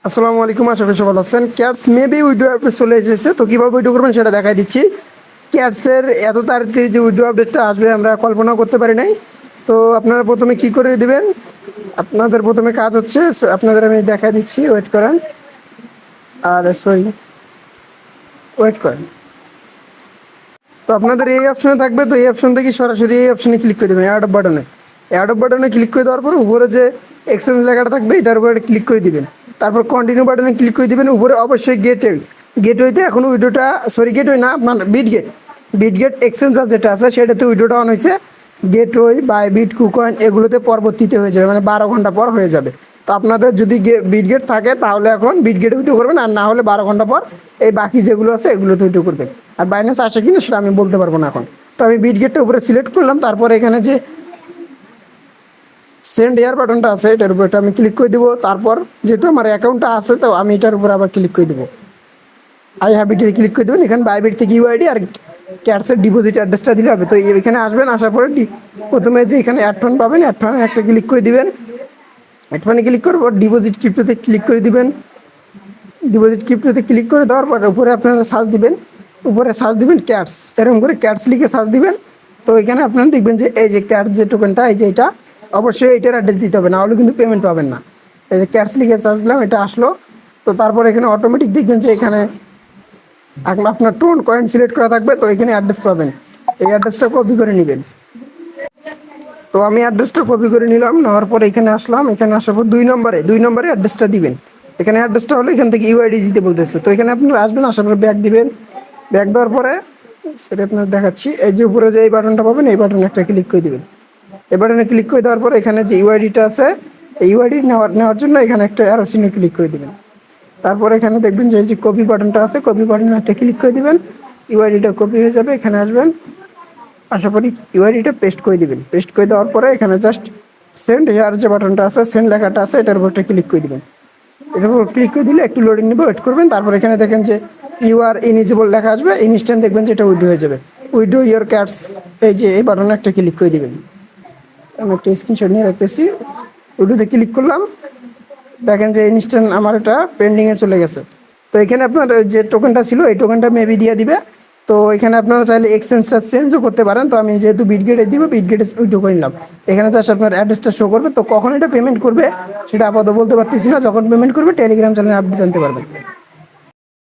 আসসালামু আলাইকুম, আশা করি সবাই ভালো আছেন। ক্যাটস মেবি উইডো আপডেট চলে এসেছে, তো কীভাবে উইডো করবেন সেটা দেখাই দিচ্ছি। ক্যাটসের এত তাড়াতাড়ি যে উইডো আপডেটটা আসবে আমরা কল্পনাও করতে পারি নাই। তো আপনারা প্রথমে কি করে দিবেন, আপনাদের প্রথমে কাজ হচ্ছে, আপনাদের আমি দেখাই দিচ্ছি, ওয়েট করেন। আর সরি, ওয়েট করেন। তো আপনাদের এই অপশনে থাকবে, তো এই অপশন থেকে সরাসরি এই অপশনে ক্লিক করে দেবেন, অ্যাড অফ বাটনে ক্লিক করে দেওয়ার পর উপরে যে এক্সচেঞ্জ লেখাটা থাকবে এটার উপরে ক্লিক করে দিবেন। তারপর কন্টিনিউ বাটনে ক্লিক করে দিবেন। উপরে অবশ্যই গেটওয়েতে এখন উইডোটা, সরি গেটওয়ে না, আপনার বিটগেট এক্সচেঞ্জার যেটা আছে সেটাতে উইডোটা অন হয়েছে। গেটওয়ে বাইবিট কুকয়েন এগুলোতে পরবর্তীতে হয়ে যাবে, মানে 12 ঘন্টা পর হয়ে যাবে। তো আপনাদের যদি বিটগেট থাকে তাহলে এখন বিটগেটে উইডো করবেন, আর না হলে 12 ঘন্টা পর এই বাকি যেগুলো আছে এগুলোতে উইডো করবেন। আর বাইন্যান্স আসে কিনা সেটা আমি বলতে পারবো না এখন। তো আমি বিটগেটটা উপরে সিলেক্ট করলাম, তারপর এখানে যে সেন্ড এয়ার বাটনটা আছে এটার উপর আমি ক্লিক করে দিব। তারপর যেহেতু আমার অ্যাকাউন্টটা আছে তো আমি এটার উপর আবার ক্লিক করে দেবো, আই হ্যাবিটে ক্লিক করে দেবেন। এখানে বাইবিট থেকে ইউআইডি আর ক্যাটসের ডিপোজিট অ্যাড্রেসটা দিলে হবে। তো এখানে আসবেন, আসার পরে প্রথমে যে এখানে অ্যাড ফান্ড পাবেন, অ্যাড ফান্ড একটা ক্লিক করে দিবেন। অ্যাড ফান্ডে ক্লিক করার পর ডিপোজিট ক্রিপ্টোতে ক্লিক করে দিবেন। ডিপোজিট ক্রিপ্টোতে ক্লিক করে দেওয়ার পর উপরে আপনারা সার্চ দিবেন, উপরে সার্চ দিবেন ক্যাটস, এরকম করে ক্যাটস লিখে সার্চ দিবেন। তো এখানে আপনারা দেখবেন যে এই যে ক্যাটস যে টোকেনটা, এই যে এটা অবশ্যই এটার অ্যাড্রেস দিতে হবে, না হলে কিন্তু পেমেন্ট পাবেন না। এই যে ক্যাটস লিখে সার্চ দিলাম, এটা আসলো। তো তারপর এখানে অটোমেটিক দেখবেন যে এখানে আপনার টোন কয়েন সিলেক্ট করা থাকবে, তো এখানে অ্যাড্রেস পাবেন, এই অ্যাড্রেসটা কপি করে নেবেন। তো আমি অ্যাড্রেসটা কপি করে নিলাম, নেওয়ার পর এখানে আসলাম। এখানে আসার পর দুই নম্বরে অ্যাড্রেসটা দিবেন। এখানে অ্যাড্রেসটা হলো এখান থেকে ইউআইডি দিতে বলতেছে। তো এখানে আপনারা আসবেন, আসার পর ব্যাক দিবেন। ব্যাক দেওয়ার পরে সেটা আপনার দেখাচ্ছি, এই যে উপরে যে এই বাটনটা পাবেন এই বাটনে একটা ক্লিক করে দিবেন। এই বাটনে ক্লিক করে দেওয়ার পর এখানে যে ইউআইডিটা আছে এই ইউআইডি নেওয়ার জন্য এখানে একটা অ্যারো চিহ্নে ক্লিক করে দিবেন। তারপর এখানে দেখবেন যে এই যে কপি বাটনটা আছে, কপি বাটনে একটা ক্লিক করে দিবেন। ইউআইডিটা কপি হয়ে যাবে। এখানে আসবেন, আশা করি ইউআইডিটা পেস্ট করে দিবেন। পেস্ট করে দেওয়ার পরে এখানে জাস্ট সেন্ড হেয়ার যে বাটনটা আছে, সেন্ড লেখাটা আছে, এটার উপর একটা ক্লিক করে দিবেন। এটার উপর ক্লিক করে দিলে একটু লোডিং নেবে, ওয়েট করবেন। তারপর এখানে দেখেন যে ইউ আর ইনিজিবল লেখা আসবে, ইনস্ট্যান্ট দেখবেন যে এটা উইড্রো হয়ে যাবে। উইড্রো ইউর ক্যাটস, এই যে এই বাটনে একটা ক্লিক করে দিবেন। আমি একটা স্ক্রিনশট নিয়ে রাখতেছি। উইড্রোতে ক্লিক করলাম, দেখেন যে ইনস্ট্যান্ট আমার এটা পেন্ডিংয়ে চলে গেছে। তো এখানে আপনার যে টোকেনটা ছিল এই টোকেনটা মেবি দিয়ে দিবে। তো এখানে আপনারা চাইলে এক্সচেঞ্জটা চেঞ্জও করতে পারেন। তো আমি যেহেতু বিটগেটে দিব, বিটগেটে উইথড্র করে নিলাম। এখানে জাস্ট আপনার অ্যাড্রেসটা শো করবে। তো কখন এটা পেমেন্ট করবে সেটা আপাতত বলতে পারতেছি না, যখন পেমেন্ট করবে টেলিগ্রাম চ্যানেলে আপডেট জানতে পারবেন।